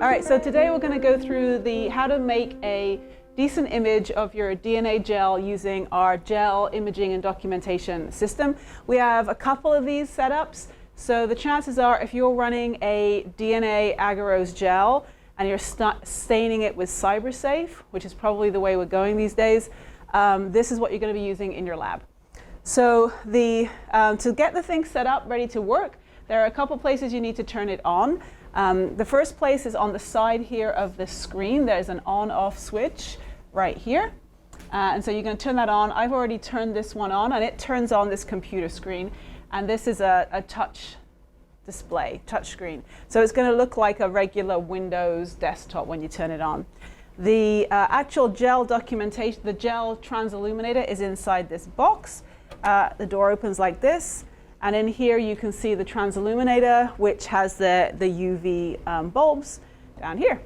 All right, so today we're going to go through how to make a decent image of your DNA gel using our gel imaging and documentation system. We have a couple of these setups. So the chances are if you're running a DNA agarose gel and you're staining it with CyberSafe, which is probably the way we're going these days, this is what you're going to be using in your lab. So to get the thing set up, ready to work, there are a couple places you need to turn it on. The first place is on the side here of the screen. There's an on-off switch right here. And so you're going to turn that on. I've already turned this one on, and it turns on this computer screen. And this is a touch display, touch screen. So it's going to look like a regular Windows desktop when you turn it on. The actual gel documentation, the gel transilluminator is inside this box. The door opens like this. And in here you can see the transilluminator, which has the UV bulbs down here.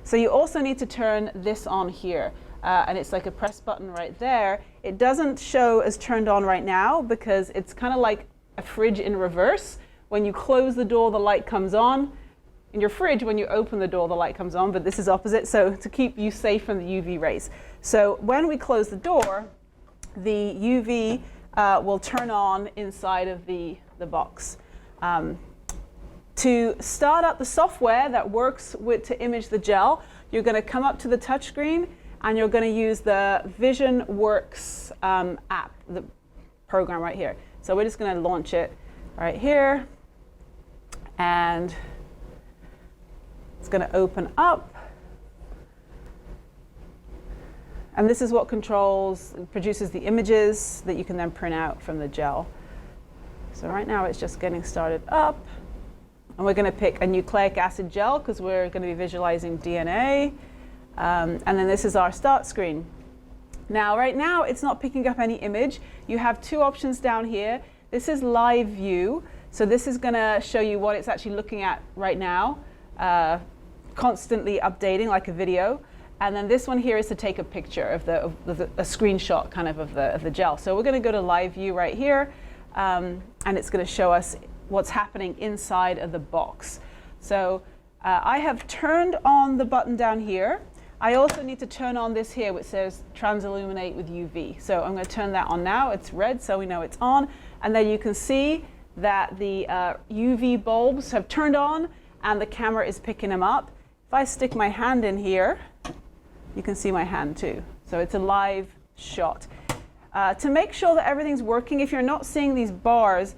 So you also need to turn this on here. And it's like a press button right there. It doesn't show as turned on right now because it's kind of like a fridge in reverse. When you close the door, the light comes on. In your fridge, when you open the door, the light comes on, but this is opposite, so to keep you safe from the UV rays. So when we close the door, the UV will turn on inside of the box. To start up the software that works to image the gel, you're going to come up to the touchscreen and you're going to use the VisionWorks app, the program right here. So we're just going to launch it right here, and it's going to open up. And this is what produces the images that you can then print out from the gel. So right now it's just getting started up. And we're going to pick a nucleic acid gel because we're going to be visualizing DNA. And then this is our start screen. Now, right now it's not picking up any image. You have two options down here. This is live view. So this is going to show you what it's actually looking at right now, constantly updating like a video. And then this one here is to take a picture of a screenshot kind of the gel. So we're going to go to live view right here, and it's going to show us what's happening inside of the box. So I have turned on the button down here. I also need to turn on this here which says transilluminate with UV. So I'm going to turn that on now. It's red, so we know it's on. And then you can see that the UV bulbs have turned on and the camera is picking them up. If I stick my hand in here, you can see my hand too. So it's a live shot. To make sure that everything's working, if you're not seeing these bars,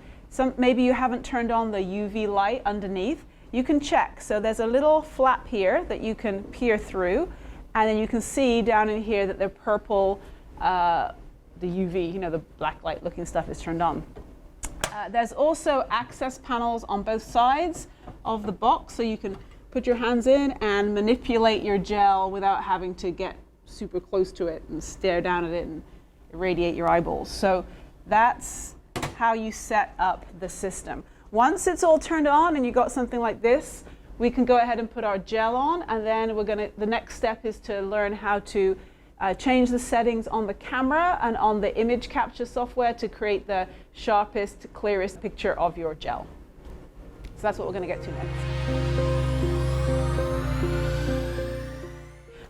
maybe you haven't turned on the UV light underneath, you can check. So there's a little flap here that you can peer through, and then you can see down in here that the purple, the UV, the black light looking stuff is turned on. There's also access panels on both sides of the box, so you can put your hands in and manipulate your gel without having to get super close to it and stare down at it and irradiate your eyeballs. So that's how you set up the system. Once it's all turned on and you got something like this, we can go ahead and put our gel on, and then the next step is to learn how to change the settings on the camera and on the image capture software to create the sharpest, clearest picture of your gel. So that's what we're going to get to next.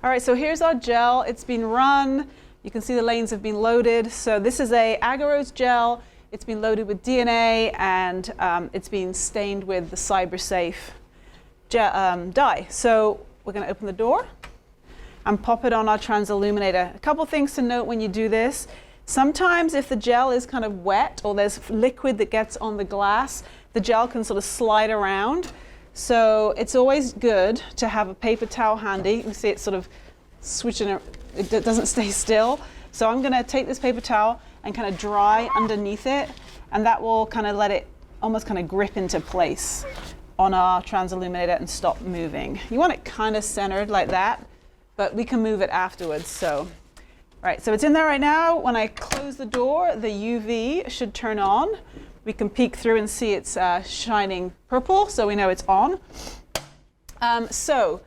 All right, so here's our gel. It's been run. You can see the lanes have been loaded. So this is a agarose gel. It's been loaded with DNA, and it's been stained with the CyberSafe dye. So we're going to open the door and pop it on our transilluminator. A couple things to note when you do this. Sometimes if the gel is kind of wet or there's liquid that gets on the glass, the gel can sort of slide around. So it's always good to have a paper towel handy. You can see it's sort of switching, it doesn't stay still. So I'm going to take this paper towel and kind of dry underneath it, and that will kind of let it almost kind of grip into place on our transilluminator and stop moving. You want it kind of centered like that, but we can move it afterwards. So, right, so it's in there right now. When I close the door, the UV should turn on. We can peek through and see it's shining purple, so we know it's on. So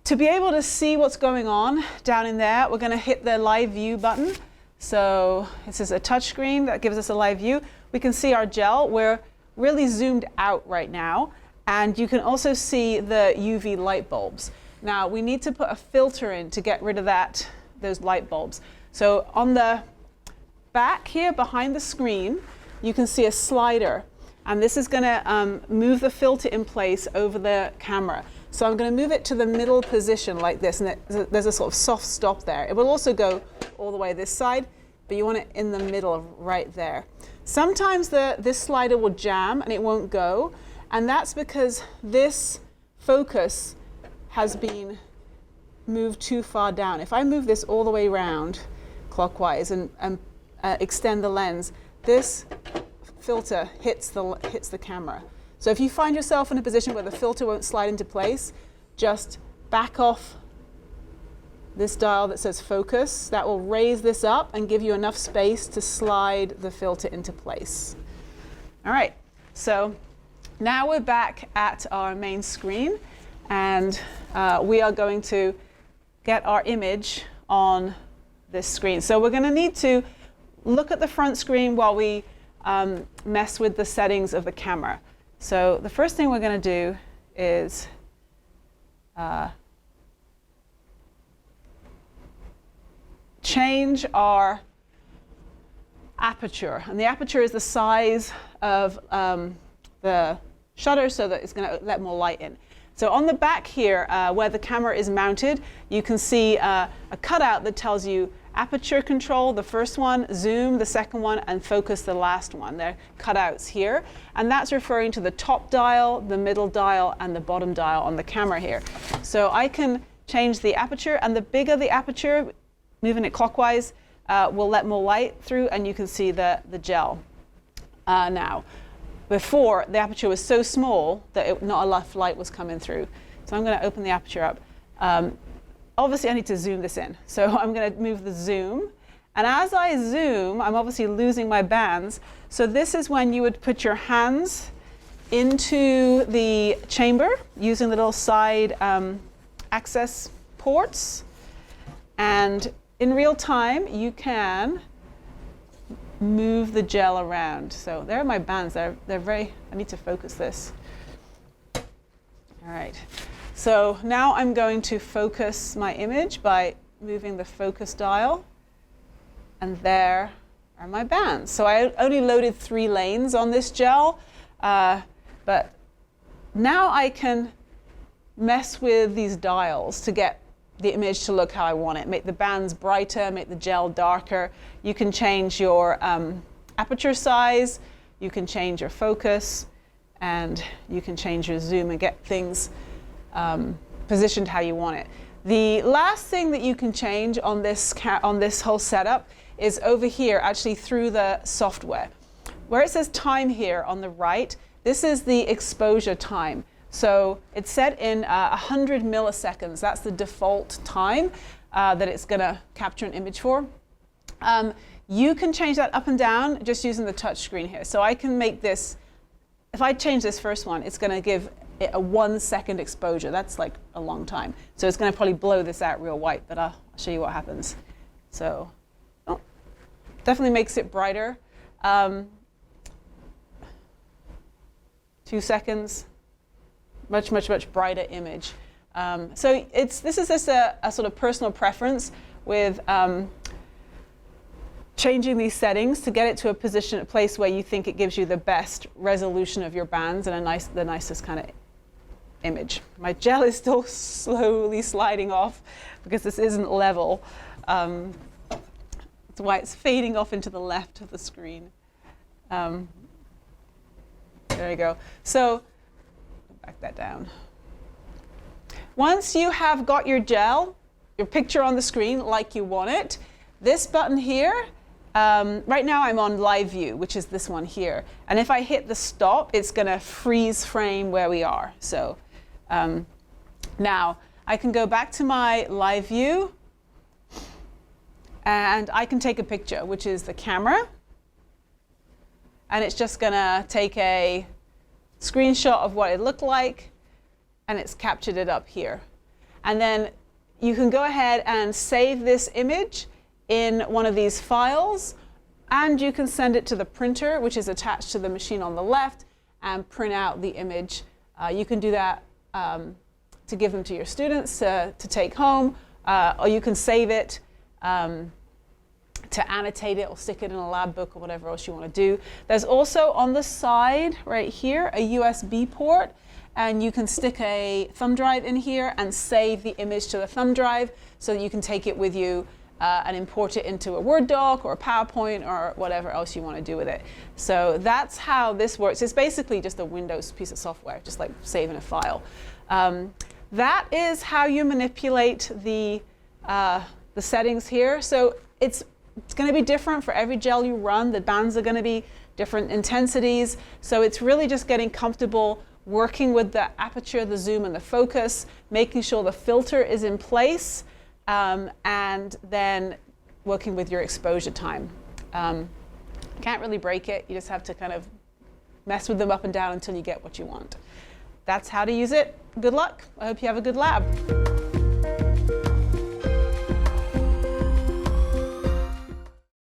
to be able to see what's going on down in there, we're going to hit the live view button. So this is a touch screen that gives us a live view. We can see our gel. We're really zoomed out right now, And you can also see the UV light bulbs. Now we need to put a filter in to get rid of those light bulbs. So on the back here behind the screen, you can see a slider. And this is going to move the filter in place over the camera. So I'm going to move it to the middle position like this, and there's a sort of soft stop there. It will also go all the way this side, but you want it in the middle right there. Sometimes this slider will jam and it won't go, and that's because this focus has been moved too far down. If I move this all the way around clockwise and extend the lens, this filter hits the camera. So if you find yourself in a position where the filter won't slide into place, just back off this dial that says focus. That will raise this up and give you enough space to slide the filter into place. All right, so now we're back at our main screen, and we are going to get our image on this screen. So we're going to need to look at the front screen while we mess with the settings of the camera. So the first thing we're going to do is change our aperture. And the aperture is the size of the shutter so that it's going to let more light in. So on the back here, where the camera is mounted, you can see a cutout that tells you aperture control, the first one, zoom, the second one, and focus, the last one. They're cutouts here. And that's referring to the top dial, the middle dial, and the bottom dial on the camera here. So I can change the aperture, and the bigger the aperture, moving it clockwise, will let more light through, and you can see the gel now. Before, the aperture was so small that not enough light was coming through. So I'm going to open the aperture up. Obviously, I need to zoom this in. So I'm going to move the zoom. And as I zoom, I'm obviously losing my bands. So this is when you would put your hands into the chamber using the little side access ports. And in real time, you can move the gel around. So there are my bands. They're very, I need to focus this. All right. So now I'm going to focus my image by moving the focus dial. And there are my bands. So I only loaded 3 lanes on this gel, but now I can mess with these dials to get the image to look how I want it. Make the bands brighter, make the gel darker. You can change your aperture size, you can change your focus, and you can change your zoom and get things positioned how you want it. The last thing that you can change on this whole setup is over here, actually through the software. Where it says time here on the right, this is the exposure time. So it's set in 100 milliseconds. That's the default time that it's going to capture an image for. You can change that up and down just using the touch screen here. So I can make this, if I change this first one, it's going to give it a 1 second exposure. That's like a long time. So it's going to probably blow this out real white, but I'll show you what happens. So definitely makes it brighter. 2 seconds. Much brighter image. So this is just a sort of personal preference with changing these settings to get it to a place where you think it gives you the best resolution of your bands and the nicest kind of image. My gel is still slowly sliding off because this isn't level. That's why it's fading off into the left of the screen. There you go. So back that down. Once you have got your gel, your picture on the screen like you want it, this button here, right now I'm on live view, which is this one here. And if I hit the stop, it's going to freeze frame where we are. So now I can go back to my live view and I can take a picture, which is the camera. And it's just going to take a screenshot of what it looked like, and it's captured it up here. And then you can go ahead and save this image in one of these files, and you can send it to the printer, which is attached to the machine on the left, and print out the image You can do that to give them to your students to take home, or you can save it to annotate it or stick it in a lab book or whatever else you want to do. There's also on the side right here a USB port, and you can stick a thumb drive in here and save the image to the thumb drive so that you can take it with you and import it into a Word doc or a PowerPoint or whatever else you want to do with it. So that's how this works. It's basically just a Windows piece of software, just like saving a file. That is how you manipulate the settings here. So it's going to be different for every gel you run. The bands are going to be different intensities. So it's really just getting comfortable working with the aperture, the zoom, and the focus, making sure the filter is in place, and then working with your exposure time. Can't really break it. You just have to kind of mess with them up and down until you get what you want. That's how to use it. Good luck. I hope you have a good lab.